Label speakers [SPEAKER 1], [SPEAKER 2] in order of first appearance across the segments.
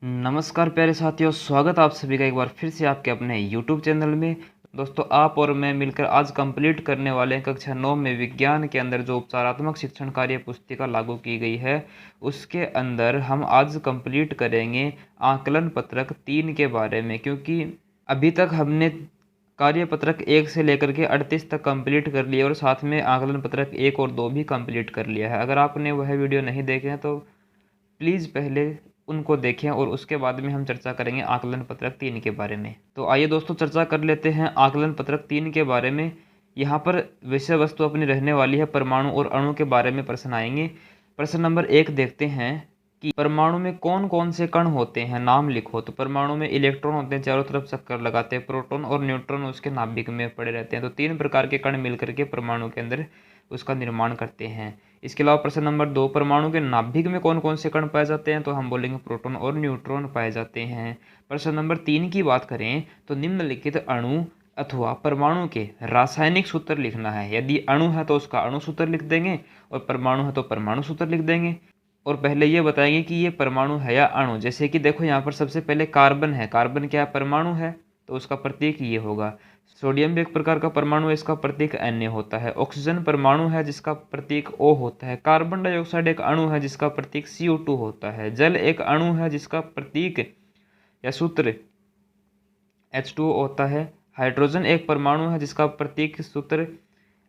[SPEAKER 1] नमस्कार प्यारे साथियों, स्वागत आप सभी का एक बार फिर से आपके अपने YouTube चैनल में। दोस्तों, आप और मैं मिलकर आज कंप्लीट करने वाले हैं कक्षा 9 में विज्ञान के अंदर जो उपचारात्मक शिक्षण कार्य पुस्तिका लागू की गई है, उसके अंदर हम आज कंप्लीट करेंगे आकलन पत्रक 3 के बारे में। क्योंकि अभी तक हमने कार्य पत्रक 1 से लेकर के 38 तक कंप्लीट कर लिया और साथ में आकलन पत्रक 1 और 2 भी कंप्लीट कर लिया है। अगर आपने वह वीडियो नहीं देखे हैं तो प्लीज़ पहले उनको देखें और उसके बाद में हम चर्चा करेंगे आकलन पत्रक 3 के बारे में। तो आइए दोस्तों, चर्चा कर लेते हैं आकलन पत्रक 3 के बारे में। यहाँ पर विषय वस्तु अपनी रहने वाली है परमाणु और अणु के बारे में प्रश्न आएंगे। प्रश्न नंबर 1 देखते हैं कि परमाणु में कौन कौन से कण होते हैं, नाम लिखो। तो परमाणु में इलेक्ट्रॉन होते हैं, चारों तरफ चक्कर लगाते हैं। प्रोटॉन और न्यूट्रॉन उसके नाभिक में पड़े रहते हैं। तो 3 प्रकार के कण मिलकर के परमाणु के अंदर उसका निर्माण करते हैं। इसके अलावा प्रश्न नंबर 2, परमाणु के नाभिक में कौन कौन से कण पाए जाते हैं, तो हम बोलेंगे प्रोटॉन और न्यूट्रॉन पाए जाते हैं। प्रश्न नंबर 3 की बात करें तो निम्नलिखित अणु अथवा परमाणु के रासायनिक सूत्र लिखना है। यदि अणु है तो उसका अणु सूत्र लिख देंगे और परमाणु है तो परमाणु सूत्र लिख देंगे। और पहले ये बताएंगे कि ये परमाणु है या अणु। जैसे कि देखो, यहाँ पर सबसे पहले कार्बन है। कार्बन क्या है? परमाणु है, तो उसका प्रतीक ये होगा। सोडियम भी एक प्रकार का परमाणु है, इसका प्रतीक Na होता है। ऑक्सीजन परमाणु है जिसका प्रतीक O होता है। कार्बन डाइऑक्साइड एक अणु है जिसका प्रतीक CO2 होता है। जल एक अणु है जिसका प्रतीक या सूत्र H2O होता है। हाइड्रोजन एक परमाणु है जिसका प्रतीक सूत्र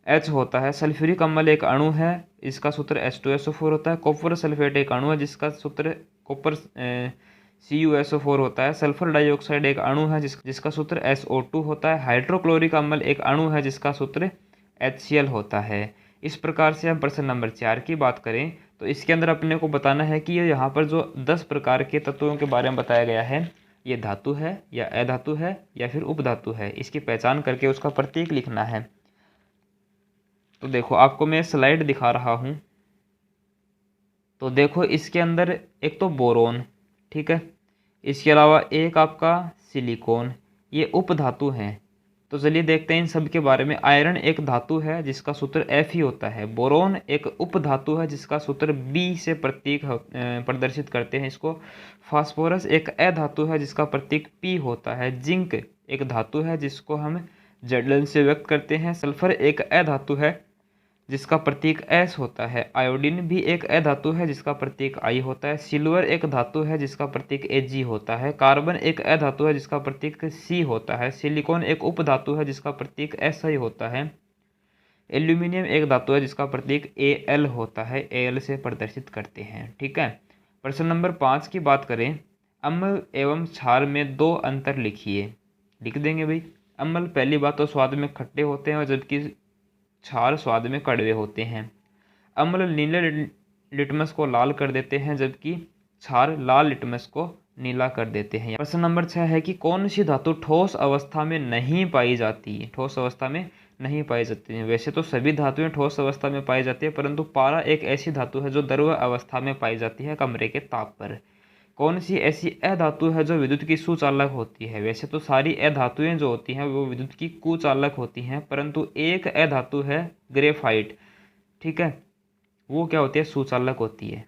[SPEAKER 1] H होता है। सल्फ्यूरिक अम्ल एक अणु है, इसका सूत्र H2SO4 होता है। कॉपर सल्फेट एक अणु है जिसका सूत्र कॉपर CuSO4 होता है। सल्फर डाइऑक्साइड एक अणु है जिसका सूत्र SO2 होता है। हाइड्रोक्लोरिक अम्ल एक अणु है जिसका सूत्र HCl होता है। इस प्रकार से हम प्रश्न नंबर 4 की बात करें तो इसके अंदर अपने को बताना है कि ये यहाँ पर जो 10 प्रकार के तत्वों के बारे में बताया गया है, ये धातु है या अधातु है या फिर उपधातु है। इसकी पहचान करके उसका प्रतीक लिखना है। तो देखो, आपको मैं स्लाइड दिखा रहा हूँ। तो देखो, इसके अंदर एक तो बोरोन, ठीक है, इसके अलावा एक आपका सिलिकॉन, ये उपधातु हैं। तो चलिए देखते हैं इन सब के बारे में। आयरन एक धातु है जिसका सूत्र Fe होता है। बोरोन एक उपधातु है जिसका सूत्र B से प्रतीक प्रदर्शित करते हैं इसको। फास्फोरस एक अधातु है जिसका प्रतीक P होता है। जिंक एक धातु है जिसको हम Zn से व्यक्त करते हैं। सल्फर एक अधातु है जिसका प्रतीक S होता है। आयोडीन भी एक अधातु है जिसका प्रतीक I होता है। सिल्वर एक धातु है जिसका प्रतीक Ag होता है। कार्बन एक अधातु है जिसका प्रतीक C होता है। सिलिकॉन एक उपधातु है जिसका प्रतीक Si होता है। एल्यूमिनियम एक धातु है जिसका प्रतीक Al होता है, Al से प्रदर्शित करते हैं, ठीक है। प्रश्न नंबर 5 की बात करें, अम्ल एवं क्षार में 2 अंतर लिखिए। लिख देंगे भाई। अम्ल पहली बात तो स्वाद में खट्टे होते हैं और जबकि क्षार स्वाद में कड़वे होते हैं। अम्ल नीले लिटमस को लाल कर देते हैं जबकि क्षार लाल लिटमस को नीला कर देते हैं। प्रश्न नंबर 6 है कि कौन सी धातु ठोस अवस्था में नहीं पाई जाती है? ठोस अवस्था में नहीं पाई जाती है। वैसे तो सभी धातुएं ठोस अवस्था में पाई जाती है, परंतु पारा एक ऐसी धातु है जो द्रव अवस्था में पाई जाती है कमरे के ताप पर। कौन सी ऐसी अधातु है जो विद्युत की सुचालक होती है? वैसे तो सारी अधातुएं जो होती हैं वो विद्युत की कुचालक होती हैं, परंतु एक अधातु है ग्रेफाइट, ठीक है, वो क्या होती है? सुचालक होती है।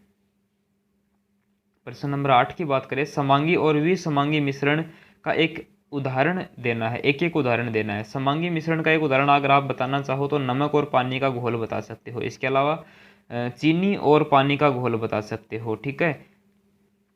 [SPEAKER 1] प्रश्न नंबर 8 की बात करें, समांगी और विसमांगी मिश्रण का एक उदाहरण देना है। एक एक उदाहरण देना है। समांगी मिश्रण का एक उदाहरण अगर आप बताना चाहो तो नमक और पानी का घोल बता सकते हो। इसके अलावा चीनी और पानी का घोल बता सकते हो, ठीक है।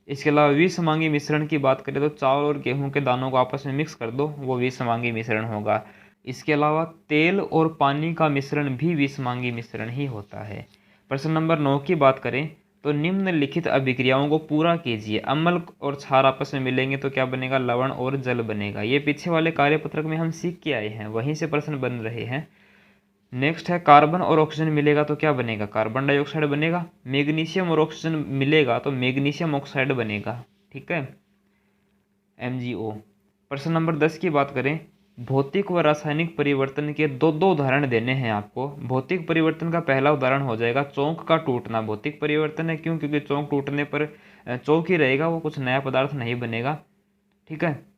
[SPEAKER 1] इसके अलावा विसमांगी मिश्रण की बात करें तो चावल और गेहूं के दानों को आपस में मिक्स कर दो, वो विसमांगी मिश्रण होगा। इसके अलावा तेल और पानी का मिश्रण भी विसमांगी मिश्रण ही होता है। प्रश्न नंबर 9 की बात करें तो निम्नलिखित अभिक्रियाओं को पूरा कीजिए। अम्ल और क्षार आपस में मिलेंगे तो क्या बनेगा? लवण और जल बनेगा। ये पीछे वाले कार्यपत्रक में हम सीख के आए हैं, वहीं से प्रश्न बन रहे हैं। नेक्स्ट है, कार्बन और ऑक्सीजन मिलेगा तो क्या बनेगा? कार्बन डाइऑक्साइड बनेगा। मैग्नीशियम और ऑक्सीजन मिलेगा तो मैग्नीशियम ऑक्साइड बनेगा, ठीक है, MgO। प्रश्न नंबर 10 की बात करें, भौतिक व रासायनिक परिवर्तन के दो उदाहरण देने हैं आपको। भौतिक परिवर्तन का पहला उदाहरण हो जाएगा चौंक का टूटना। भौतिक परिवर्तन है, क्यों? क्योंकि चौंक टूटने पर चौंक ही रहेगा, वो कुछ नया पदार्थ नहीं बनेगा, ठीक है।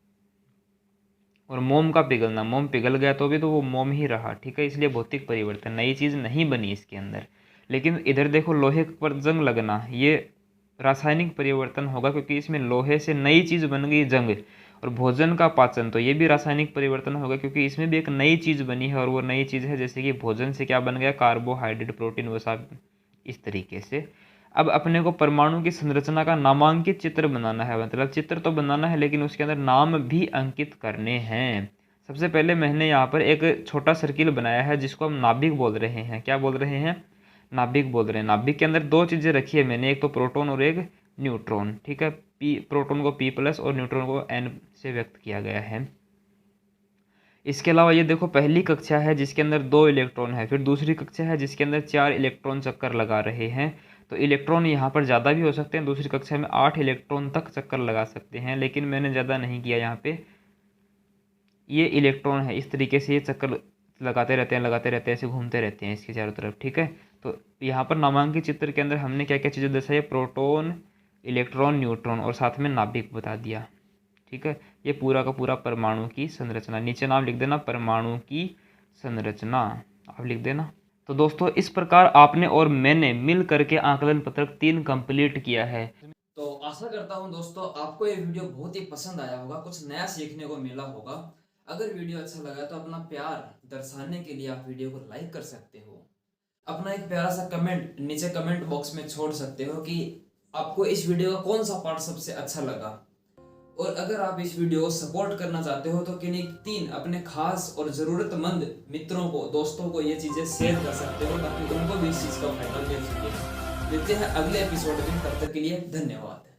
[SPEAKER 1] और मोम का पिघलना, मोम पिघल गया तो भी तो वो मोम ही रहा, ठीक है, इसलिए भौतिक परिवर्तन, नई चीज़ नहीं बनी इसके अंदर। लेकिन इधर देखो, लोहे पर जंग लगना, ये रासायनिक परिवर्तन होगा, क्योंकि इसमें लोहे से नई चीज़ बन गई जंग। और भोजन का पाचन, तो ये भी रासायनिक परिवर्तन होगा, क्योंकि इसमें भी एक नई चीज़ बनी है, और वो नई चीज़ है जैसे कि भोजन से क्या बन गया, कार्बोहाइड्रेट, प्रोटीन, वसा, इस तरीके से। अब अपने को परमाणु की संरचना का नामांकित चित्र बनाना है, मतलब चित्र तो बनाना है लेकिन उसके अंदर नाम भी अंकित करने हैं। सबसे पहले मैंने यहाँ पर एक छोटा सर्किल बनाया है जिसको हम नाभिक बोल रहे हैं। क्या बोल रहे हैं? नाभिक बोल रहे हैं। नाभिक के अंदर दो चीज़ें रखी है मैंने, एक तो प्रोटॉन और एक न्यूट्रॉन। ठीक है, प्रोटॉन को P+ और न्यूट्रॉन को N से व्यक्त किया गया है। इसके अलावा ये देखो, पहली कक्षा है जिसके अंदर 2 इलेक्ट्रॉन है, फिर दूसरी कक्षा है जिसके अंदर 4 इलेक्ट्रॉन चक्कर लगा रहे हैं। तो इलेक्ट्रॉन यहाँ पर ज़्यादा भी हो सकते हैं, दूसरी कक्षा में 8 इलेक्ट्रॉन तक चक्कर लगा सकते हैं, लेकिन मैंने ज़्यादा नहीं किया यहाँ पे। ये इलेक्ट्रॉन है, इस तरीके से ये चक्कर लगाते रहते हैं, ऐसे घूमते रहते हैं इसके चारों तरफ। ठीक है, तो यहाँ पर नामांकित चित्र के अंदर हमने क्या क्या चीज़ें दर्शाई? प्रोटॉन, इलेक्ट्रॉन, न्यूट्रॉन और साथ में नाभिक बता दिया। ठीक है, ये पूरा का पूरा परमाणु की संरचना। नीचे नाम लिख देना, परमाणु की संरचना आप लिख देना। तो दोस्तों, इस प्रकार आपने और मैंने मिल करके आकलन पत्रक 3 कंप्लीट किया है।
[SPEAKER 2] तो आशा करता हूँ दोस्तों आपको ये वीडियो बहुत ही पसंद आया होगा, कुछ नया सीखने को मिला होगा। अगर वीडियो अच्छा लगा तो अपना प्यार दर्शाने के लिए आप वीडियो को लाइक कर सकते हो, अपना एक प्यारा सा कमेंट नीचे कमेंट बॉक्स में छोड़ सकते हो कि आपको इस वीडियो का कौन सा पार्ट सबसे अच्छा लगा। और अगर आप इस वीडियो को सपोर्ट करना चाहते हो तो किन्हीं 3 अपने खास और ज़रूरतमंद मित्रों को, दोस्तों को ये चीज़ें शेयर कर सकते हो, ताकि उनको भी इस चीज़ का फायदा मिल सके। मिलते हैं अगले एपिसोड में, तब तक के लिए धन्यवाद।